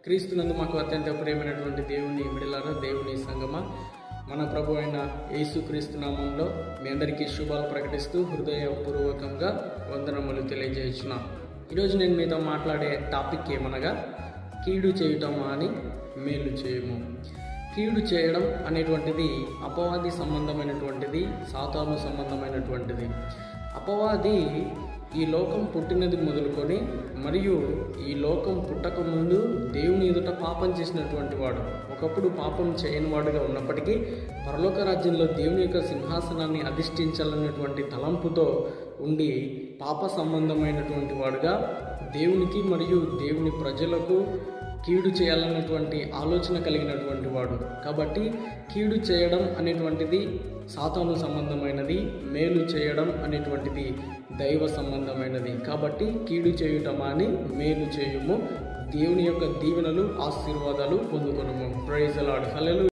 క్రీస్తునందు మాకు అత్యంత ప్రియమైనటువంటి దేవుని బిడ్డలారా, దేవుని సంగమ, మన ప్రభు అయిన యేసుక్రీస్తు నామంలో మీ అందరికీ శుభాలు ప్రకటిస్తూ హృదయపూర్వకంగా వందనములు తెలియజేస్తున్నాను. ఈరోజు నేను మీతో మాట్లాడే టాపిక్ ఏమనగా కీడు చేయటమా అని మేలు చేయము. కీడు చేయడం అనేటువంటిది అపవాది సంబంధమైనటువంటిది, సాతాను సంబంధమైనటువంటిది. అపవాది ఈ లోకం పుట్టినది మొదలుకొని మరియు ఈ లోకం పుట్టక ముందు దేవుని ఎదుట పాపం చేసినటువంటి వాడు. ఒకప్పుడు పాపం చేయని వాడుగా ఉన్నప్పటికీ పరలోక రాజ్యంలో దేవుని యొక్క సింహాసనాన్ని అధిష్ఠించాలన్నటువంటి తలంపుతో ఉండి పాప సంబంధమైనటువంటి వాడుగా దేవునికి మరియు దేవుని ప్రజలకు కీడు చేయాలన్నటువంటి ఆలోచన కలిగినటువంటి వాడు. కాబట్టి కీడు చేయడం అనేటువంటిది సాతాను సంబంధమైనది, మేలు చేయడం అనేటువంటిది దైవ సంబంధమైనది. కాబట్టి కీడు చేయుటమా అని మేలు చేయుము, దేవుని యొక్క దీవెనలు ఆశీర్వాదాలు పొందుకొనుము. Praise the lord. హల్లెలూయా.